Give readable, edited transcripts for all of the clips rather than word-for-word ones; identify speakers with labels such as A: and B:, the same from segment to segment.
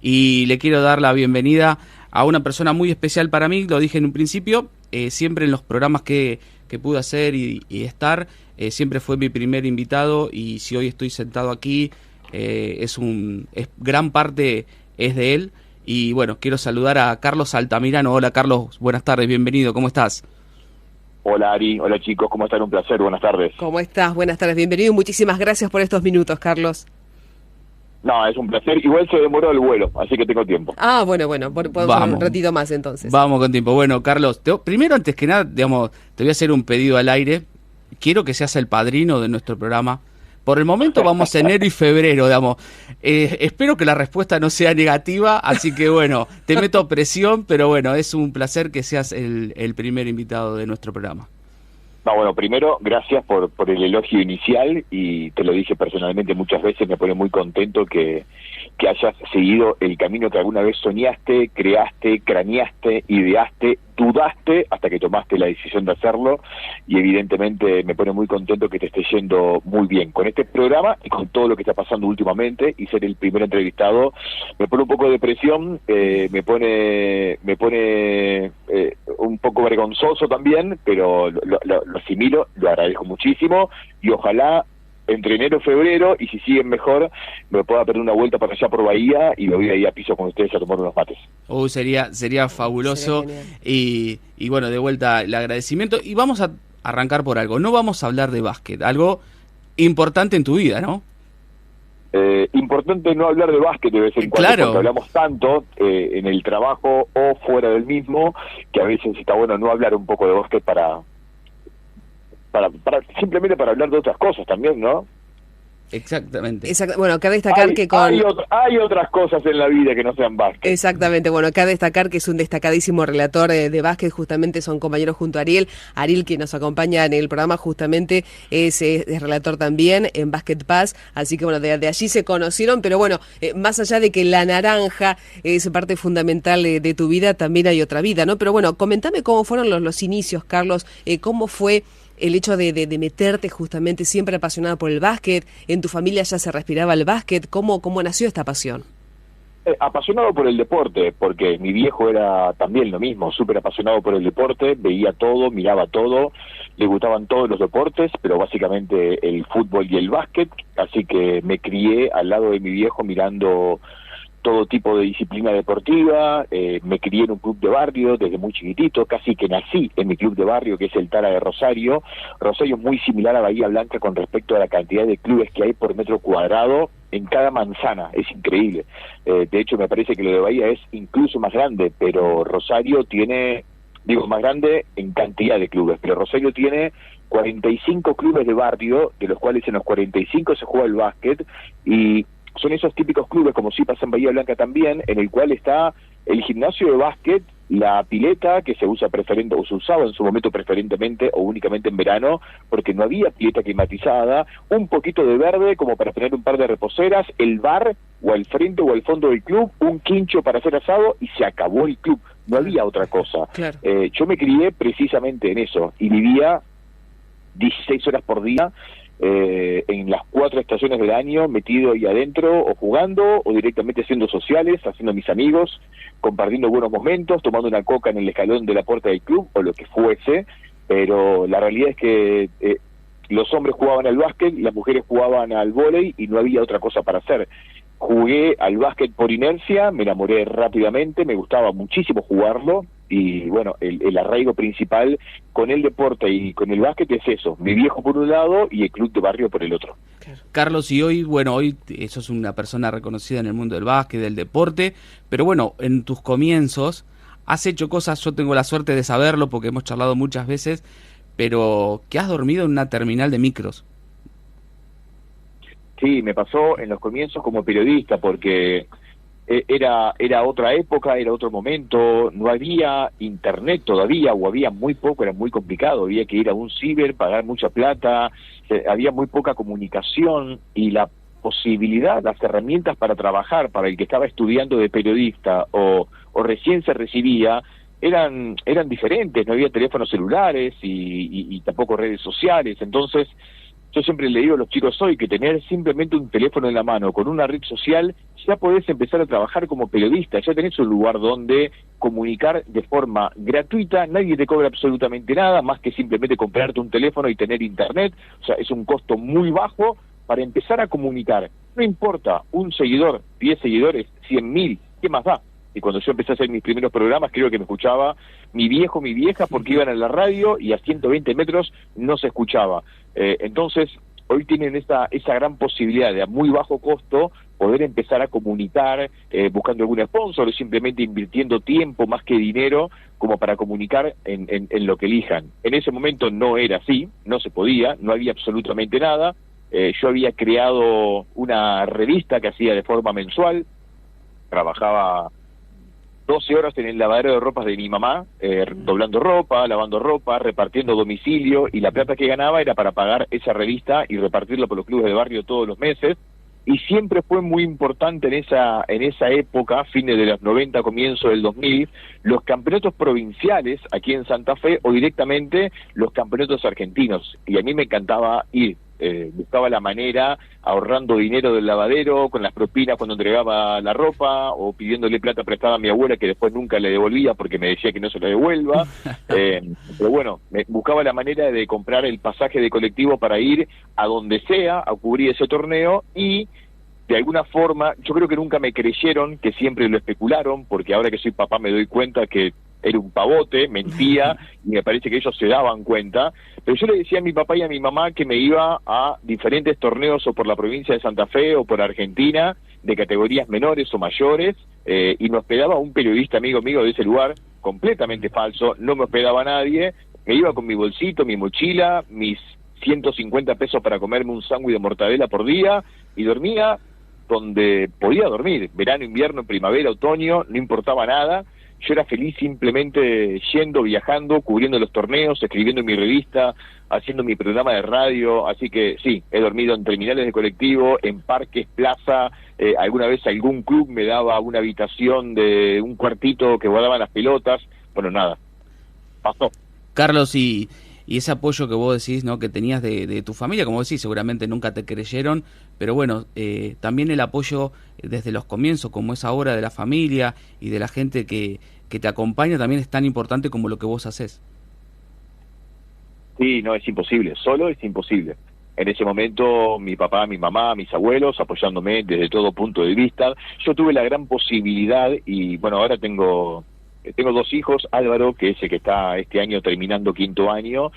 A: y le quiero dar la bienvenida a una persona muy especial para mí, lo dije en un principio, siempre en los programas que pude hacer y estar, siempre fue mi primer invitado, y si hoy estoy sentado aquí, gran parte es de él. Y bueno, quiero saludar a Carlos Altamirano. Hola Carlos, buenas tardes, bienvenido, ¿cómo estás?
B: Hola Ari, hola chicos, ¿cómo están? Un placer, buenas tardes.
C: ¿Cómo estás? Buenas tardes, bienvenido y muchísimas gracias por estos minutos, Carlos.
B: No, es un placer, igual se demoró el vuelo, así que tengo tiempo.
C: Ah, bueno, podemos hacer un ratito más entonces.
A: Vamos con tiempo. Bueno, Carlos, primero, antes que nada, digamos, te voy a hacer un pedido al aire. Quiero que seas el padrino de nuestro programa. Por el momento vamos enero y febrero, digamos. Espero que la respuesta no sea negativa, así que bueno, te meto presión, pero bueno, es un placer que seas el primer invitado de nuestro programa.
B: No, bueno, primero, gracias por el elogio inicial, y te lo dije personalmente muchas veces, me pone muy contento que hayas seguido el camino que alguna vez soñaste, creaste, craneaste, ideaste, dudaste hasta que tomaste la decisión de hacerlo, y evidentemente me pone muy contento que te esté yendo muy bien con este programa y con todo lo que está pasando últimamente, y ser el primer entrevistado me pone un poco de presión, me pone un poco vergonzoso también, pero lo asimilo, lo agradezco muchísimo, y ojalá entre enero y febrero, y si siguen mejor, me pueda perder una vuelta para allá por Bahía y me voy ahí a piso con ustedes a tomar unos mates.
A: Sería fabuloso. Y bueno, de vuelta el agradecimiento. Y vamos a arrancar por algo. No vamos a hablar de básquet, algo importante en tu vida, ¿no?
B: Importante no hablar de básquet de vez en cuando,
A: claro,
B: porque hablamos tanto en el trabajo o fuera del mismo, que a veces está bueno no hablar un poco de básquet para simplemente para hablar de otras cosas también, ¿no?
A: Exactamente.
C: Bueno, cabe destacar que
B: hay otras cosas en la vida que no sean básquet.
C: Exactamente, bueno, cabe destacar que es un destacadísimo relator de básquet, justamente son compañeros junto a Ariel. Ariel, que nos acompaña en el programa, justamente es relator también en Basket Pass, así que bueno, de allí se conocieron, pero bueno, más allá de que la naranja es parte fundamental de tu vida, también hay otra vida, ¿no? Pero bueno, comentame cómo fueron los inicios, Carlos, cómo fue el hecho de meterte justamente, siempre apasionada por el básquet. ¿En tu familia ya se respiraba el básquet? ¿Cómo nació esta pasión?
B: Apasionado por el deporte, porque mi viejo era también lo mismo, súper apasionado por el deporte, veía todo, miraba todo, le gustaban todos los deportes, pero básicamente el fútbol y el básquet, así que me crié al lado de mi viejo mirando todo tipo de disciplina deportiva, me crié en un club de barrio desde muy chiquitito, casi que nací en mi club de barrio, que es el Tara de Rosario. Rosario es muy similar a Bahía Blanca con respecto a la cantidad de clubes que hay por metro cuadrado en cada manzana, es increíble. De hecho, me parece que lo de Bahía es incluso más grande, pero Rosario tiene, más grande en cantidad de clubes, pero Rosario tiene 45 clubes de barrio, de los cuales en los 45 se juega el básquet, y son esos típicos clubes, como sí pasa en Bahía Blanca también, en el cual está el gimnasio de básquet, la pileta que se usa o se usaba en su momento preferentemente o únicamente en verano, porque no había pileta climatizada, un poquito de verde como para tener un par de reposeras, el bar o al frente o al fondo del club, un quincho para hacer asado, y se acabó el club, no había otra cosa.
C: Claro.
B: Yo me crié precisamente en eso, y vivía 16 horas por día, en las 4 estaciones del año, metido ahí adentro, o jugando, o directamente haciendo sociales, haciendo mis amigos, compartiendo buenos momentos, tomando una coca en el escalón de la puerta del club, o lo que fuese, pero la realidad es que los hombres jugaban al básquet, las mujeres jugaban al vóley, y no había otra cosa para hacer. Jugué al básquet por inercia, me enamoré rápidamente, me gustaba muchísimo jugarlo, y bueno, el arraigo principal con el deporte y con el básquet es eso, mi viejo por un lado y el club de barrio por el otro.
A: Carlos, y hoy sos una persona reconocida en el mundo del básquet, del deporte, pero bueno, en tus comienzos has hecho cosas, yo tengo la suerte de saberlo porque hemos charlado muchas veces, pero que has dormido en una terminal de micros.
B: Sí, me pasó en los comienzos como periodista, porque era otra época, era otro momento, no había internet todavía, o había muy poco, era muy complicado, había que ir a un ciber, pagar mucha plata, había muy poca comunicación, y la posibilidad, las herramientas para trabajar, para el que estaba estudiando de periodista o recién se recibía, eran diferentes, no había teléfonos celulares y tampoco redes sociales. Entonces Yo siempre le digo a los chicos hoy que tener simplemente un teléfono en la mano con una red social, ya podés empezar a trabajar como periodista, ya tenés un lugar donde comunicar de forma gratuita, nadie te cobra absolutamente nada, más que simplemente comprarte un teléfono y tener internet, o sea, es un costo muy bajo para empezar a comunicar. No importa, un seguidor, 10 seguidores, 100.000, ¿qué más da? Y cuando yo empecé a hacer mis primeros programas, creo que me escuchaba mi viejo, mi vieja, porque iban a la radio y a 120 metros no se escuchaba. Entonces, hoy tienen esa gran posibilidad de a muy bajo costo poder empezar a comunicar, buscando algún sponsor o simplemente invirtiendo tiempo más que dinero como para comunicar en lo que elijan. En ese momento no era así, no se podía, no había absolutamente nada. Yo había creado una revista que hacía de forma mensual, trabajaba 12 horas en el lavadero de ropas de mi mamá, doblando ropa, lavando ropa, repartiendo domicilio, y la plata que ganaba era para pagar esa revista y repartirla por los clubes de barrio todos los meses. Y siempre fue muy importante en esa época, fines de los 90, comienzo del 2000, los campeonatos provinciales aquí en Santa Fe o directamente los campeonatos argentinos. Y a mí me encantaba ir. Buscaba la manera, ahorrando dinero del lavadero, con las propinas cuando entregaba la ropa, o pidiéndole plata prestada a mi abuela que después nunca le devolvía porque me decía que no se la devuelva. Pero bueno, buscaba la manera de comprar el pasaje de colectivo para ir a donde sea a cubrir ese torneo, y de alguna forma, yo creo que nunca me creyeron, que siempre lo especularon, porque ahora que soy papá me doy cuenta que era un pavote, mentía, y me parece que ellos se daban cuenta. Pero yo le decía a mi papá y a mi mamá que me iba a diferentes torneos o por la provincia de Santa Fe o por Argentina, de categorías menores o mayores, y me hospedaba un periodista amigo mío de ese lugar, completamente falso, no me hospedaba nadie, me iba con mi bolsito, mi mochila, mis 150 pesos para comerme un sándwich de mortadela por día, y dormía donde podía dormir, verano, invierno, primavera, otoño, no importaba nada. Yo era feliz simplemente yendo, viajando, cubriendo los torneos, escribiendo en mi revista, haciendo mi programa de radio. Así que sí, he dormido en terminales de colectivo, en parques, plaza. Alguna vez algún club me daba una habitación de un cuartito que guardaban las pelotas. Bueno, nada, pasó.
A: Carlos, y ese apoyo que vos decís, ¿no?, que tenías de tu familia, como decís, seguramente nunca te creyeron, pero bueno, también el apoyo desde los comienzos, como es ahora, de la familia y de la gente que te acompaña, también es tan importante como lo que vos hacés.
B: Sí, no, es imposible, solo es imposible. En ese momento mi papá, mi mamá, mis abuelos apoyándome desde todo punto de vista. Yo tuve la gran posibilidad, y bueno, ahora tengo 2 hijos, Álvaro, que es el que está este año terminando 5º año.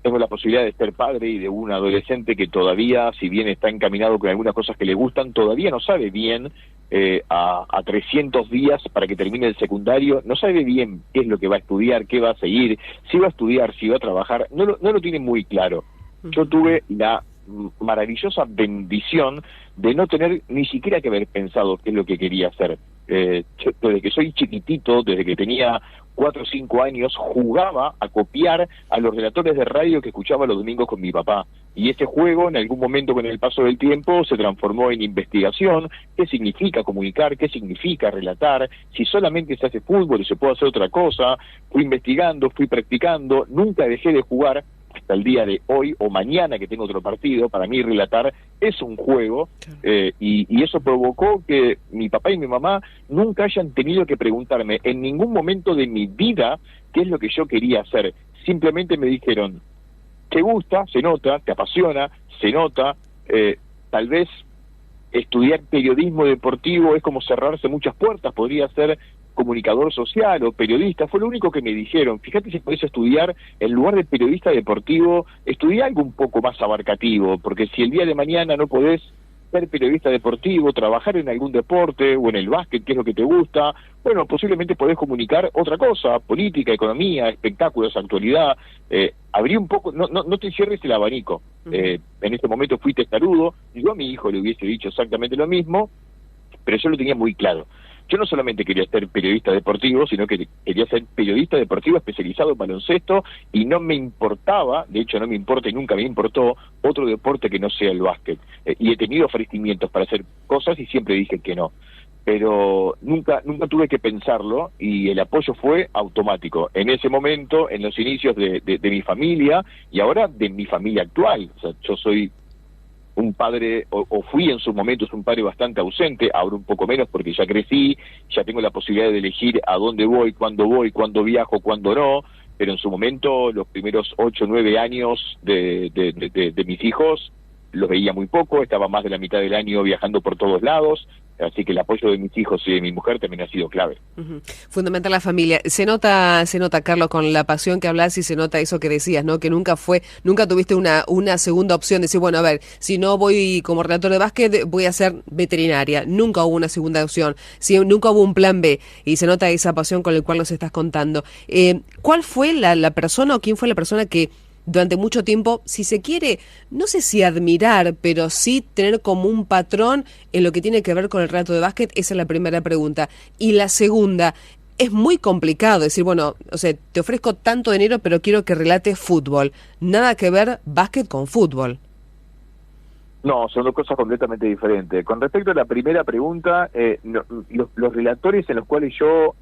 B: Tengo la posibilidad de ser padre y de un adolescente que todavía, si bien está encaminado con algunas cosas que le gustan, todavía no sabe bien, a 300 días para que termine el secundario, no sabe bien qué es lo que va a estudiar, qué va a seguir, si va a estudiar, si va a trabajar, no lo tiene muy claro. Yo tuve la maravillosa bendición de no tener ni siquiera que haber pensado qué es lo que quería hacer. Yo, desde que soy chiquitito, desde que tenía 4 o 5 años, jugaba a copiar a los relatores de radio que escuchaba los domingos con mi papá. Y ese juego, en algún momento con el paso del tiempo, se transformó en investigación. ¿Qué significa comunicar? ¿Qué significa relatar? Si solamente se hace fútbol y se puede hacer otra cosa. Fui investigando, fui practicando, nunca dejé de jugar hasta el día de hoy o mañana que tengo otro partido. Para mí relatar es un juego, y eso provocó que mi papá y mi mamá nunca hayan tenido que preguntarme en ningún momento de mi vida qué es lo que yo quería hacer. Simplemente me dijeron: te gusta, se nota, te apasiona, se nota, tal vez estudiar periodismo deportivo es como cerrarse muchas puertas, podría ser comunicador social o periodista. Fue lo único que me dijeron. Fíjate si podés estudiar, en lugar de periodista deportivo, estudiá algo un poco más abarcativo, porque si el día de mañana no podés ser periodista deportivo, trabajar en algún deporte o en el básquet, que es lo que te gusta, bueno, posiblemente podés comunicar otra cosa: política, economía, espectáculos, actualidad. Abrí un poco, no te cierres el abanico. En este momento fui testarudo. Yo a mi hijo le hubiese dicho exactamente lo mismo, pero yo lo tenía muy claro. Yo no solamente quería ser periodista deportivo, sino que quería ser periodista deportivo especializado en baloncesto, y no me importaba, de hecho no me importa y nunca me importó, otro deporte que no sea el básquet. Y he tenido ofrecimientos para hacer cosas y siempre dije que no. pero nunca tuve que pensarlo y el apoyo fue automático. En ese momento, en los inicios de mi familia y ahora de mi familia actual. O sea, yo soy un padre, o fui en sus momentos un padre bastante ausente, ahora un poco menos porque ya crecí, ya tengo la posibilidad de elegir a dónde voy, cuándo viajo, cuándo no, pero en su momento, los primeros 8 o 9 años de mis hijos, los veía muy poco, estaba más de la mitad del año viajando por todos lados, así que el apoyo de mis hijos y de mi mujer también ha sido clave.
C: Fundamental la familia. Se nota, Carlos, con la pasión que hablas y se nota eso que decías, ¿no? Que nunca tuviste una segunda opción, decir, bueno, a ver, si no voy como relator de básquet, voy a ser veterinaria. Nunca hubo una segunda opción, nunca hubo un plan B, y se nota esa pasión con la cual nos estás contando. ¿Cuál fue la persona o quién fue la persona que durante mucho tiempo, si se quiere, no sé si admirar, pero sí tener como un patrón en lo que tiene que ver con el relato de básquet? Esa es la primera pregunta. Y la segunda, es muy complicado decir, bueno, o sea, te ofrezco tanto dinero, pero quiero que relates fútbol. Nada que ver básquet con fútbol.
B: No, son dos cosas completamente diferentes. Con respecto a la primera pregunta, los relatores en los cuales yo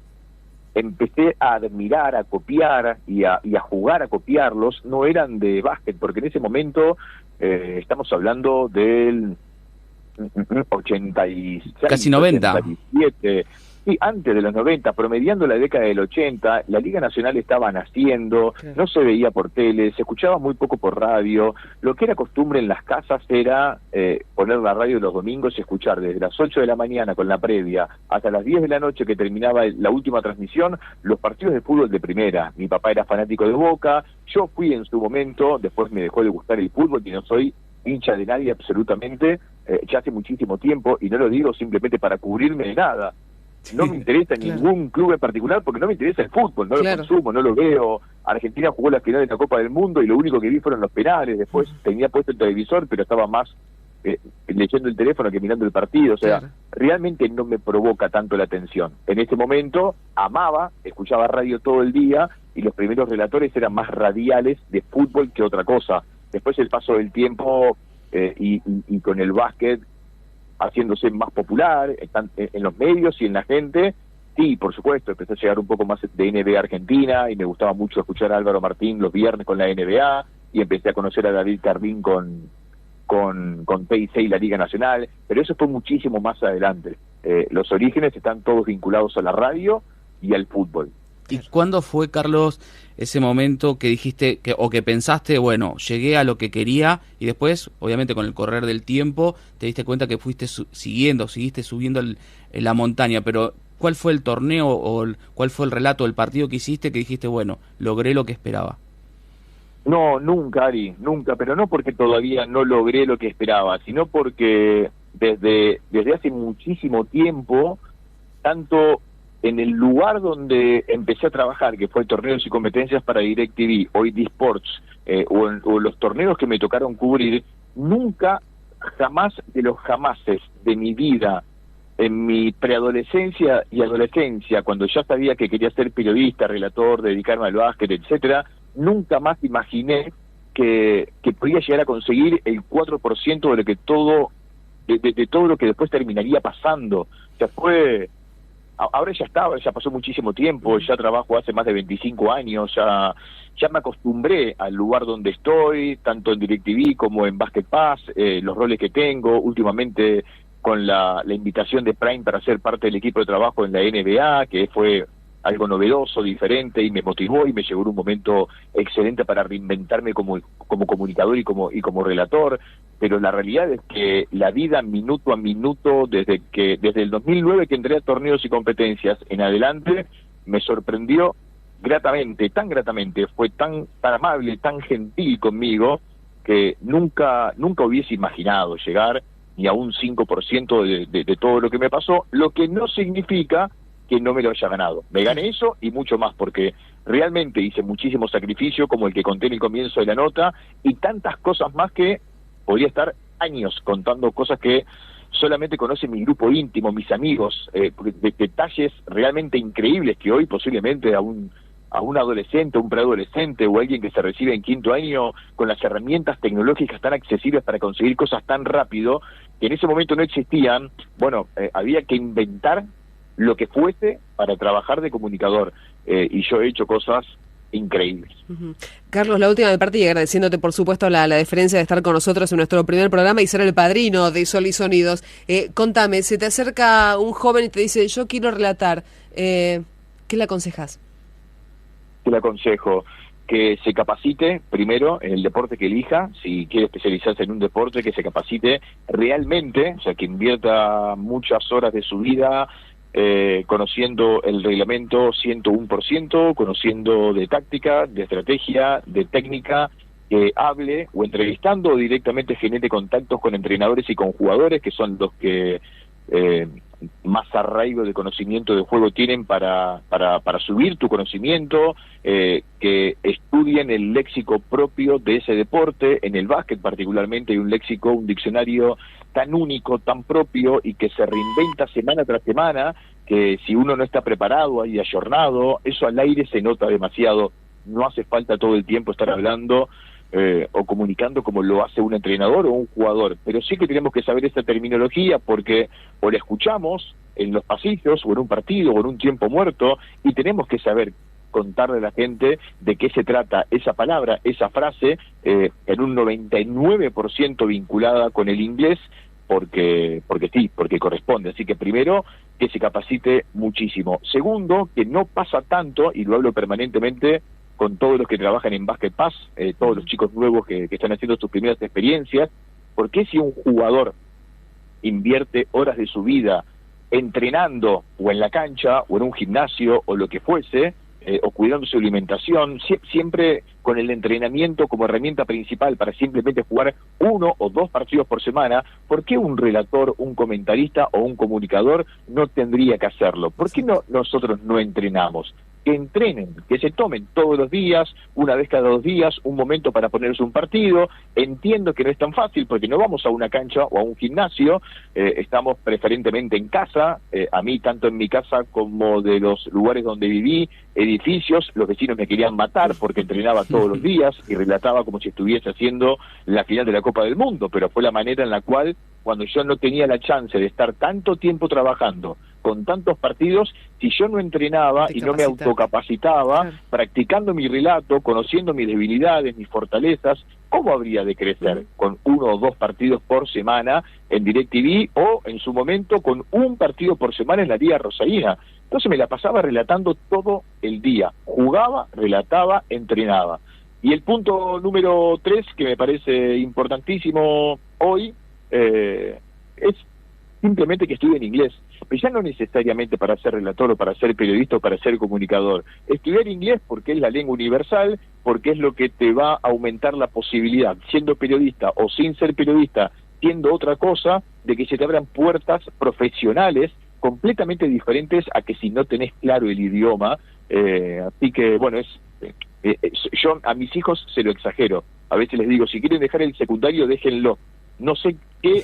B: empecé a admirar, a copiar y a jugar a copiarlos, no eran de básquet, porque en ese momento estamos hablando del 86,
A: casi 90.
B: 87, sí, antes de los 90, promediando la década del 80, la Liga Nacional estaba naciendo, claro. No se veía por tele, se escuchaba muy poco por radio, lo que era costumbre en las casas era poner la radio los domingos y escuchar desde las 8 de la mañana con la previa hasta las 10 de la noche que terminaba la última transmisión, los partidos de fútbol de primera. Mi papá era fanático de Boca, yo fui en su momento, después me dejó de gustar el fútbol y no soy hincha de nadie absolutamente, ya hace muchísimo tiempo, y no lo digo simplemente para cubrirme de nada. No me interesa ningún club en particular porque no me interesa el fútbol, no lo consumo, no lo veo. Argentina jugó la final de la Copa del Mundo y lo único que vi fueron los penales. Después tenía puesto el televisor, pero estaba más leyendo el teléfono que mirando el partido. O sea, realmente no me provoca tanto la atención. En ese momento amaba, escuchaba radio todo el día y los primeros relatores eran más radiales de fútbol que otra cosa. Después el paso del tiempo y con el básquet haciéndose más popular en los medios y en la gente, sí, por supuesto, empecé a llegar un poco más de NBA Argentina y me gustaba mucho escuchar a Álvaro Martín los viernes con la NBA y empecé a conocer a David Cardín con T&C y la Liga Nacional, pero eso fue muchísimo más adelante. Los orígenes están todos vinculados a la radio y al fútbol.
A: ¿Y cuándo fue, Carlos, ese momento que dijiste que pensaste, bueno, llegué a lo que quería y después, obviamente con el correr del tiempo, te diste cuenta que fuiste seguiste subiendo la montaña, pero ¿cuál fue el torneo o cuál fue el relato del partido que hiciste que dijiste, bueno, logré lo que esperaba?
B: No, nunca, Ari, nunca, pero no porque todavía no logré lo que esperaba, sino porque desde hace muchísimo tiempo, tanto en el lugar donde empecé a trabajar, que fue Torneos y Competencias para DirecTV, hoy D-Sports, o los torneos que me tocaron cubrir, nunca, jamás de los jamases de mi vida, en mi preadolescencia y adolescencia, cuando ya sabía que quería ser periodista, relator, dedicarme al básquet, etcétera, nunca más imaginé que podía llegar a conseguir el 4% de lo que de todo lo que después terminaría pasando. O sea, ahora ya pasó muchísimo tiempo, ya trabajo hace más de 25 años, ya me acostumbré al lugar donde estoy, tanto en DirecTV como en Basket Pass, los roles que tengo, últimamente con la invitación de Prime para ser parte del equipo de trabajo en la NBA, que fue algo novedoso, diferente, y me motivó y me llegó en un momento excelente para reinventarme como comunicador y como relator, pero la realidad es que la vida minuto a minuto, desde el 2009 que entré a Torneos y Competencias en adelante, me sorprendió gratamente, fue tan amable, tan gentil conmigo, que nunca hubiese imaginado llegar ni a un 5% de todo lo que me pasó, lo que no significa que no me lo haya ganado. Me gané eso y mucho más, porque realmente hice muchísimo sacrificio, como el que conté en el comienzo de la nota, y tantas cosas más que podría estar años contando cosas que solamente conoce mi grupo íntimo, mis amigos, detalles realmente increíbles que hoy posiblemente a un adolescente, un preadolescente o alguien que se recibe en 5º año con las herramientas tecnológicas tan accesibles para conseguir cosas tan rápido, que en ese momento no existían, bueno, había que inventar lo que fuese para trabajar de comunicador, y yo he hecho cosas increíbles.
C: Carlos, la última de parte, y agradeciéndote por supuesto la deferencia de estar con nosotros en nuestro primer programa y ser el padrino de Sol y Sonidos. Contame, se te acerca un joven y te dice, yo quiero relatar, ¿qué le aconsejas?
B: ¿Qué le aconsejo? Que se capacite primero en el deporte que elija. Si quiere especializarse en un deporte, que se capacite realmente, o sea, que invierta muchas horas de su vida conociendo el reglamento 101%, conociendo de táctica, de estrategia, de técnica, que hable o entrevistando o directamente genere contactos con entrenadores y con jugadores, que son los que más arraigo de conocimiento de juego tienen para subir tu conocimiento, que estudien el léxico propio de ese deporte. En el básquet particularmente hay un léxico, un diccionario tan único, tan propio, y que se reinventa semana tras semana, que si uno no está preparado y ayornado, eso al aire se nota demasiado. No hace falta todo el tiempo estar hablando o comunicando como lo hace un entrenador o un jugador, pero sí que tenemos que saber esta terminología, porque o la escuchamos en los pasillos o en un partido o en un tiempo muerto, y tenemos que saber contarle a la gente de qué se trata esa palabra, esa frase, en un 99% vinculada con el inglés, porque sí, porque corresponde. Así que primero, que se capacite muchísimo. Segundo, que no pasa tanto, y lo hablo permanentemente con todos los que trabajan en Basket Pass, todos los chicos nuevos que están haciendo sus primeras experiencias, porque si un jugador invierte horas de su vida entrenando o en la cancha o en un gimnasio o lo que fuese, o cuidando su alimentación, siempre con el entrenamiento como herramienta principal para simplemente jugar 1 o 2 partidos por semana, ¿por qué un relator, un comentarista o un comunicador no tendría que hacerlo? ¿Por qué nosotros no entrenamos? Que entrenen, que se tomen todos los días, una vez cada 2 días, un momento para ponerse un partido. Entiendo que no es tan fácil porque no vamos a una cancha o a un gimnasio, estamos preferentemente en casa, a mí tanto en mi casa como de los lugares donde viví, edificios, los vecinos me querían matar porque entrenaba todos los días y relataba como si estuviese haciendo la final de la Copa del Mundo, pero fue la manera en la cual, cuando yo no tenía la chance de estar tanto tiempo trabajando con tantos partidos, si yo no entrenaba y no me autocapacitaba, practicando mi relato, conociendo mis debilidades, mis fortalezas, ¿cómo habría de crecer? Con 1 o 2 partidos por semana en DirecTV, o en su momento con un partido por semana en la Liga Rosarina. Entonces me la pasaba relatando todo el día, jugaba, relataba, entrenaba. Y el punto número 3, que me parece importantísimo hoy, es simplemente que estudien inglés, pero ya no necesariamente para ser relator o para ser periodista o para ser comunicador. Estudiar inglés porque es la lengua universal, porque es lo que te va a aumentar la posibilidad, siendo periodista o sin ser periodista, siendo otra cosa, de que se te abran puertas profesionales completamente diferentes a que si no tenés claro el idioma. Así que, bueno, yo a mis hijos se lo exagero. A veces les digo, si quieren dejar el secundario, déjenlo. No sé qué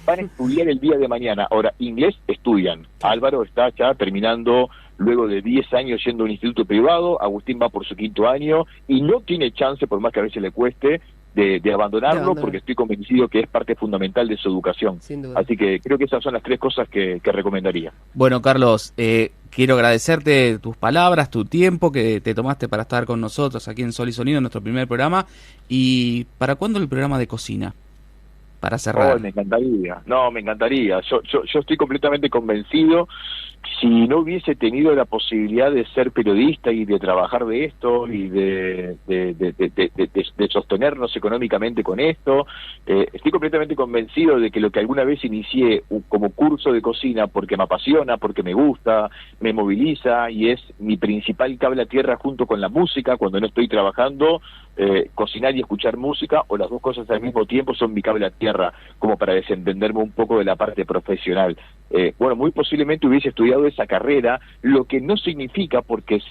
B: van a estudiar el día de mañana. Ahora, inglés estudian. Álvaro está ya terminando, luego de 10 años yendo a un instituto privado. Agustín va por su 5º año y no tiene chance, por más que a veces le cueste, de abandonarlo, porque estoy convencido que es parte fundamental de su educación. Así que creo que esas son las 3 cosas que recomendaría.
A: Bueno, Carlos, quiero agradecerte tus palabras, tu tiempo que te tomaste para estar con nosotros aquí en Sol y Sonido, en nuestro primer programa. ¿Y para cuándo el programa de cocina? Para cerrar.
B: Oh, me encantaría. No, me encantaría. Yo estoy completamente convencido. Si no hubiese tenido la posibilidad de ser periodista y de trabajar de esto y de sostenernos económicamente con esto, estoy completamente convencido de que lo que alguna vez inicié como curso de cocina, porque me apasiona, porque me gusta, me moviliza y es mi principal cable a tierra junto con la música, cuando no estoy trabajando, cocinar y escuchar música, o las 2 cosas al mismo tiempo, son mi cable a tierra, como para desentenderme un poco de la parte profesional. Bueno, muy posiblemente hubiese estudiado esa carrera, lo que no significa, porque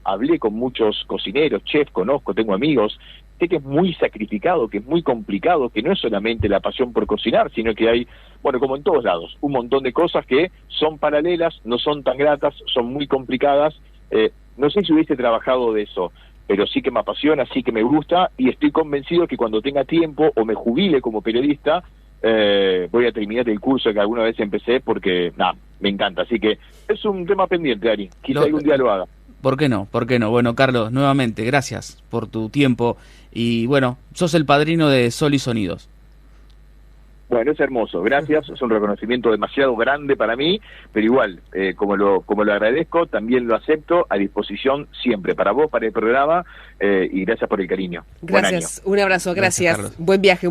B: hablé con muchos cocineros, chefs, conozco, tengo amigos, sé que es muy sacrificado, que es muy complicado, que no es solamente la pasión por cocinar, sino que hay, bueno, como en todos lados, un montón de cosas que son paralelas, no son tan gratas, son muy complicadas. No sé si hubiese trabajado de eso, pero sí que me apasiona, sí que me gusta, y estoy convencido que cuando tenga tiempo o me jubile como periodista, voy a terminar el curso que alguna vez empecé porque, me encanta. Así que es un tema pendiente, Ari. Quizá algún día lo haga.
A: ¿Por qué no? ¿Por qué no? Bueno, Carlos, nuevamente, gracias por tu tiempo. Y bueno, sos el padrino de Sol y Sonidos.
B: Bueno, es hermoso, gracias, es un reconocimiento demasiado grande para mí, pero igual, como lo agradezco, también lo acepto, a disposición siempre, para vos, para el programa, y gracias por el cariño.
C: Gracias, un abrazo, gracias. Buen viaje.